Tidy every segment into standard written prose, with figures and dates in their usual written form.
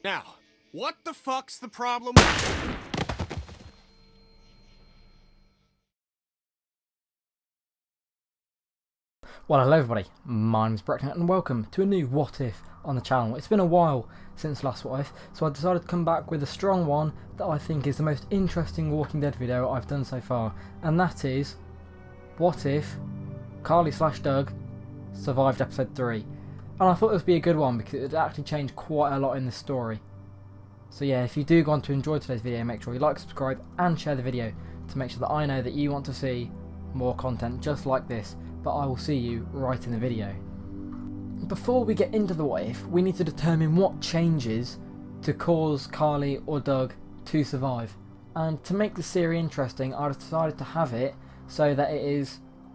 Now, what the fuck's the problem? Well, hello everybody, my name's Brecknet and welcome to a new What If on the channel. It's been a while since last What If, so I decided to come back with a strong one that I think is the most interesting Walking Dead video I've done so far, and that is, what if Carley/Doug survived episode 3? And I thought this would be a good one because it would actually change quite a lot in the story. So yeah, if you do go on to enjoy today's video, make sure you like, subscribe and share the video to make sure that I know that you want to see more content just like this. But I will see you right in the video. Before we get into the what if, we need to determine what changes to cause Carley or Doug to survive. And to make the series interesting, I decided to have it so that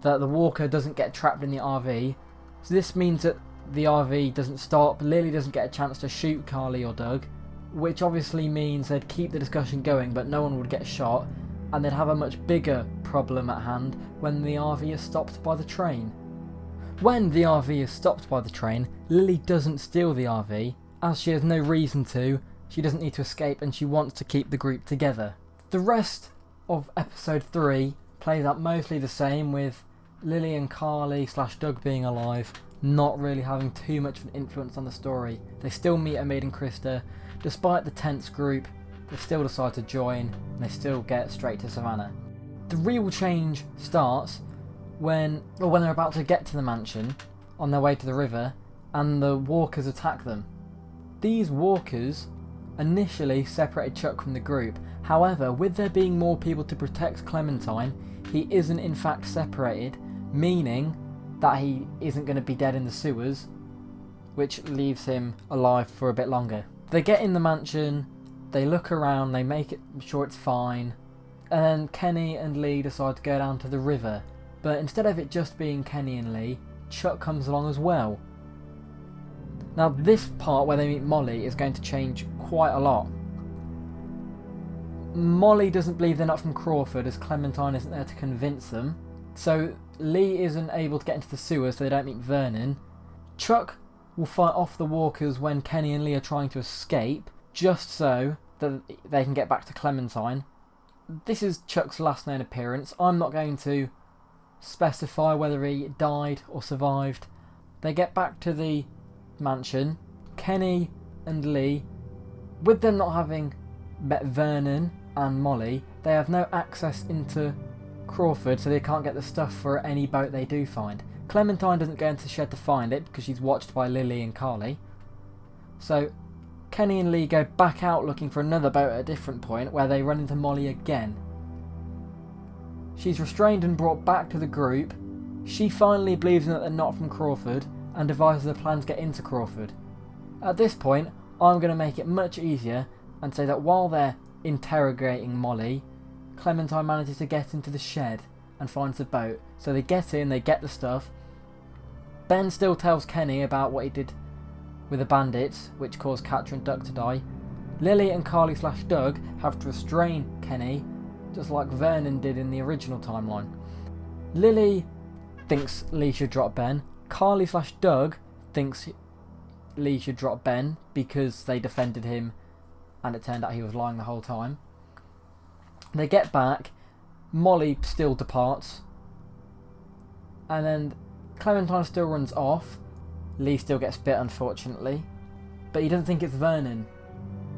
the walker doesn't get trapped in the RV. So this means that the RV doesn't stop, Lily doesn't get a chance to shoot Carley or Doug, which obviously means they'd keep the discussion going but no one would get shot, and they'd have a much bigger problem at hand when the RV is stopped by the train. When the RV is stopped by the train, Lily doesn't steal the RV, as she has no reason to, she doesn't need to escape and she wants to keep the group together. The rest of episode 3 plays out mostly the same, with Lily and Carley/Doug being alive, not really having too much of an influence on the story. They still meet Omid and Krista, despite the tense group. They still decide to join, and they still get straight to Savannah. The real change starts when they're about to get to the mansion on their way to the river, and the walkers attack them. These walkers initially separated Chuck from the group. However, with there being more people to protect Clementine, he isn't in fact separated, meaning that he isn't going to be dead in the sewers, which leaves him alive for a bit longer. They get in the mansion. They look around, they make sure it's fine, and then Kenny and Lee decide to go down to the river. But instead of it just being Kenny and Lee, Chuck comes along as well. Now this part where they meet Molly is going to change quite a lot. Molly doesn't believe they're not from Crawford, as Clementine isn't there to convince them. So Lee isn't able to get into the sewers, so they don't meet Vernon. Chuck will fight off the walkers when Kenny and Lee are trying to escape, just so that they can get back to Clementine. This is Chuck's last known appearance. I'm not going to specify whether he died or survived. They get back to the mansion. Kenny and Lee, with them not having met Vernon and Molly, they have no access into Crawford, so they can't get the stuff for any boat they do find. Clementine doesn't go into the shed to find it because she's watched by Lily and Carley. So Kenny and Lee go back out looking for another boat at a different point, where they run into Molly again. She's restrained and brought back to the group. She finally believes that they're not from Crawford and devises a plan to get into Crawford. At this point, I'm going to make it much easier and say that while they're interrogating Molly, Clementine manages to get into the shed and finds a boat. So they get in, they get the stuff. Ben still tells Kenny about what he did with the bandits, which caused Catcher and Duck to die. Lily and Carley/Doug have to restrain Kenny, just like Vernon did in the original timeline. Lily thinks Lee should drop Ben. Carley/Doug thinks Lee should drop Ben because they defended him and it turned out he was lying the whole time. They get back. Molly still departs. And then Clementine still runs off. Lee still gets bit, unfortunately, but he doesn't think it's Vernon,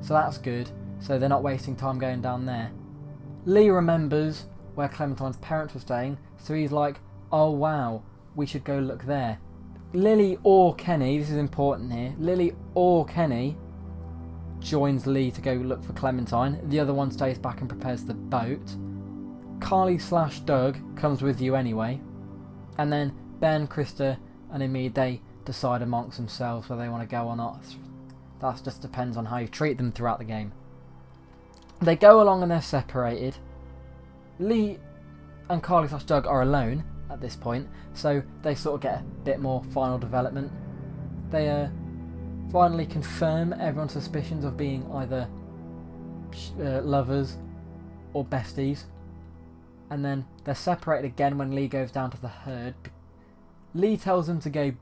so that's good, so they're not wasting time going down there. Lee remembers where Clementine's parents were staying, so he's like, oh wow, we should go look there. Lily or Kenny, this is important here, Lily or Kenny joins Lee to go look for Clementine. The other one stays back and prepares the boat. Carley/Doug comes with you anyway, and then Ben, Krista and Omid, they decide amongst themselves whether they want to go or not. That just depends on how you treat them throughout the game. They go along and they're separated. Lee and Carley/Doug are alone at this point, so they sort of get a bit more final development. They finally confirm everyone's suspicions of being either lovers or besties, and then they're separated again when Lee goes down to the herd. Lee tells them to go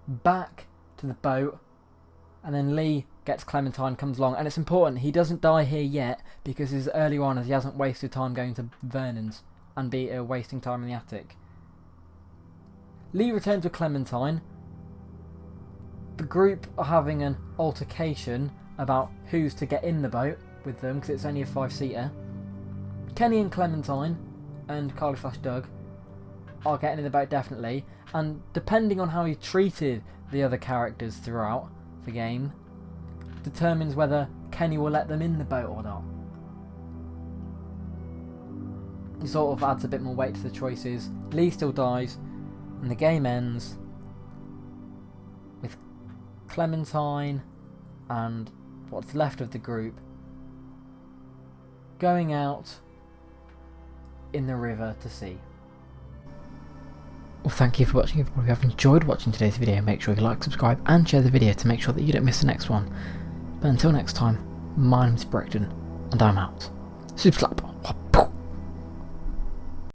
back to the boat, and then Lee gets Clementine, comes along, and it's important he doesn't die here yet, because as earlier on as he hasn't wasted time going to Vernon's and wasting time in the attic. Lee returns with Clementine. The group are having an altercation about who's to get in the boat with them, because it's only a 5-seater. Kenny and Clementine and Carley/Doug are getting in the boat definitely, and depending on how he treated the other characters throughout the game determines whether Kenny will let them in the boat or not. It sort of adds a bit more weight to the choices. Lee still dies, and the game ends with Clementine and what's left of the group going out in the river to sea. Well, thank you for watching. If you have enjoyed watching today's video, make sure you like, subscribe and share the video to make sure that you don't miss the next one. But until next time, my name's Brexton and I'm out. Super slap!